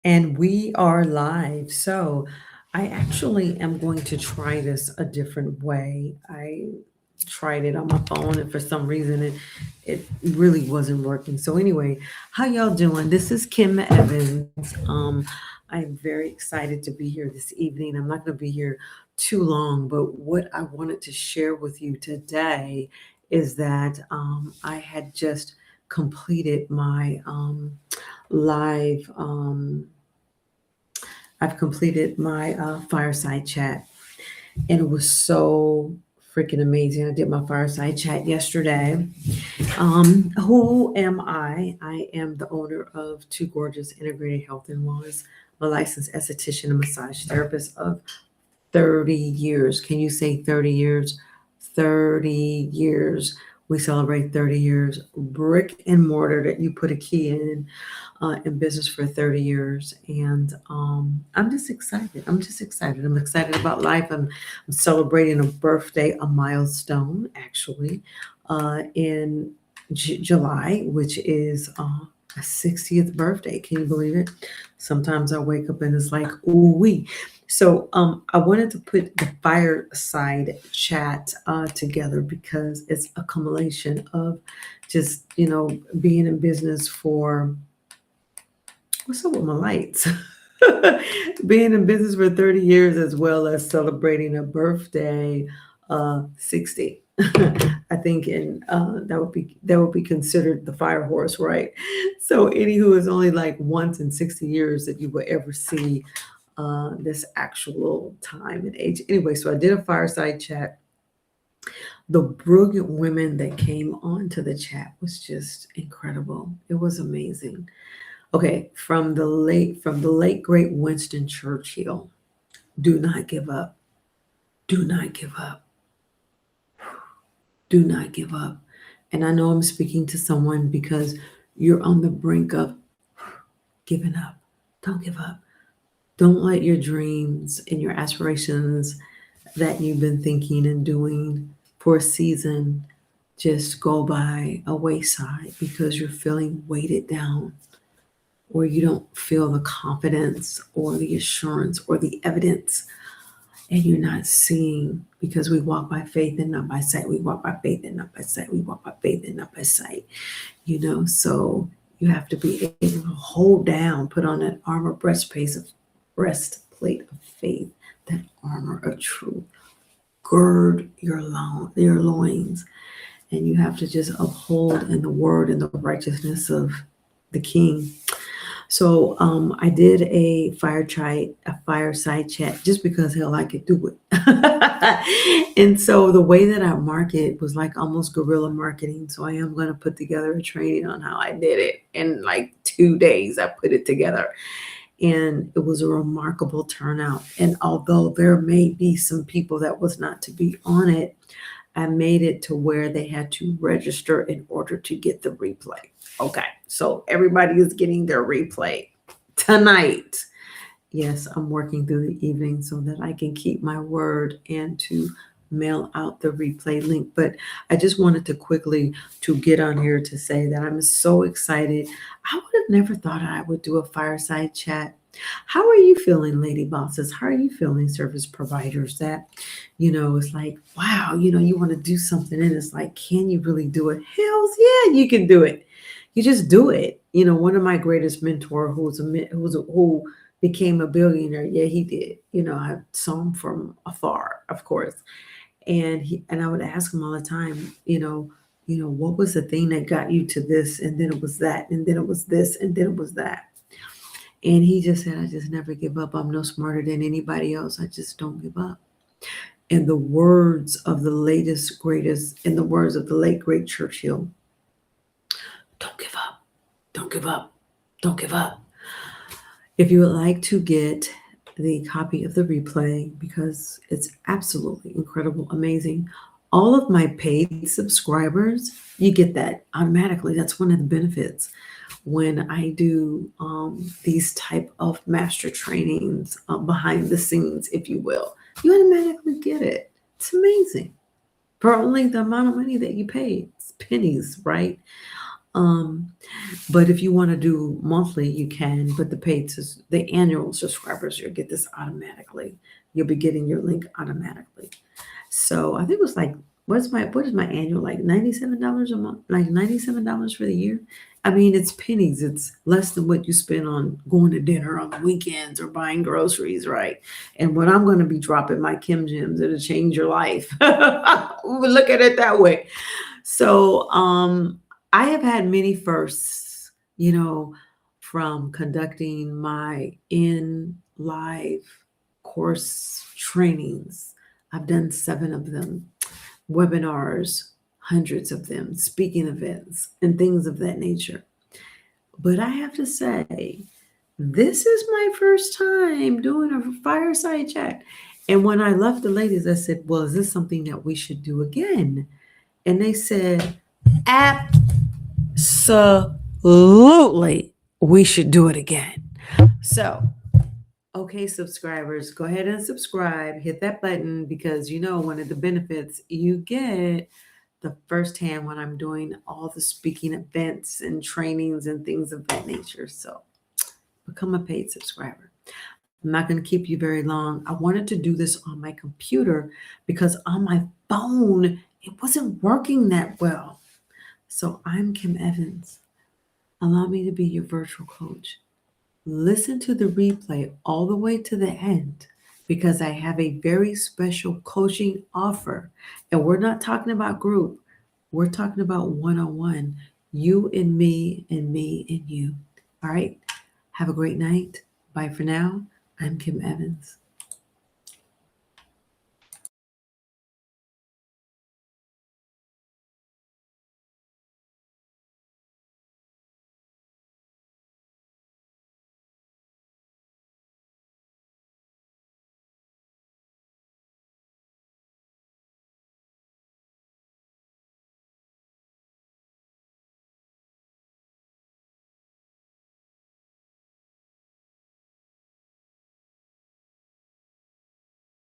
And we are live. So I actually am going to try this a different way. I tried it on my phone and for some reason it really wasn't working. So anyway, how y'all doing? This is Kim Evans. I'm very excited to be here this evening. I'm not going to be here too long, but what I wanted to share with you today is that I had just completed my live. I've completed my fireside chat, and it was so freaking amazing. I did my fireside chat yesterday. Who am I? I am the owner of Two Gorgeous Integrated Health and Wellness, a licensed esthetician and massage therapist of 30 years. Can you say 30 years? 30 years. We celebrate 30 years. Brick and mortar that you put a key in business for 30 years. And I'm just excited. I'm just excited. I'm excited about life. I'm celebrating a birthday, a milestone, actually, in July, which is a 60th birthday. Can you believe it? Sometimes I wake up and it's like, ooh, wee. So I wanted to put the fireside chat together because it's a accumulation of just, being in business for, what's up with my lights? Being in business for 30 years as well as celebrating a birthday 60. I think in that would be considered the fire horse, right? So anywho, is only like once in 60 years that you will ever see this actual time and age. Anyway, so I did a fireside chat. The brilliant women that came onto the chat was just incredible. It was amazing. Okay, from the late great Winston Churchill. Do not give up. Do not give up. Do not give up. And I know I'm speaking to someone because you're on the brink of giving up. Don't give up. Don't let your dreams and your aspirations that you've been thinking and doing for a season just go by a wayside because you're feeling weighted down, or you don't feel the confidence or the assurance or the evidence, and you're not seeing, because we walk by faith and not by sight. We walk by faith and not by sight. We walk by faith and not by sight. So you have to be able to hold down, put on that armor breastplate of faith, that armor of truth. Gird your loins, and you have to just uphold in the word and the righteousness of the King. So I did a fireside chat just because hell I could do it. And so the way that I market was like almost guerrilla marketing. So I am going to put together a training on how I did it. In like 2 days, I put it together. And it was a remarkable turnout. And although there may be some people that was not to be on it, I made it to where they had to register in order to get the replay. Okay, so everybody is getting their replay tonight. Yes, I'm working through the evening so that I can keep my word and to mail out the replay link. But I just wanted to quickly to get on here to say that I'm so excited. I would have never thought I would do a fireside chat. How are you feeling, lady bosses? How are you feeling, service providers? That, it's like, wow, you want to do something and it's like, can you really do it? Hells yeah, you can do it. You just do it. One of my greatest mentor who became a billionaire. Yeah, he did. I saw him from afar, of course. And I would ask him all the time, what was the thing that got you to this? And then it was that, and then it was this, and then it was that. And he just said, I just never give up. I'm no smarter than anybody else. I just don't give up. In the words of the in the words of the late great Churchill, don't give up. Don't give up. Don't give up. If you would like to get the copy of the replay, because it's absolutely incredible, amazing, all of my paid subscribers, you get that automatically. That's one of the benefits when I do these type of master trainings behind the scenes, if you will. You automatically get it. It's amazing. For only the amount of money that you paid. It's pennies, right? Um, but if you want to do monthly, you can. But the annual subscribers, you'll get this automatically. You'll be getting your link automatically. So I think it was like, what is my annual like? $97 a month, like $97 for the year. I mean, it's pennies. It's less than what you spend on going to dinner on the weekends or buying groceries, right? And when I'm going to be dropping my Kim Gems, it'll change your life. Look at it that way. So I have had many firsts, from conducting my in live course trainings. I've done 7 of them, webinars, hundreds of them, speaking events, and things of that nature. But I have to say, this is my first time doing a fireside chat. And when I left the ladies, I said, well, is this something that we should do again? And they said, absolutely, we should do it again. So, okay, subscribers, go ahead and subscribe. Hit that button because one of the benefits you get the firsthand when I'm doing all the speaking events and trainings and things of that nature. So, become a paid subscriber. I'm not going to keep you very long. I wanted to do this on my computer because on my phone, it wasn't working that well. So I'm Kim Evans. Allow me to be your virtual coach. Listen to the replay all the way to the end because I have a very special coaching offer. And we're not talking about group. We're talking about one-on-one. You and me and you. All right. Have a great night. Bye for now. I'm Kim Evans.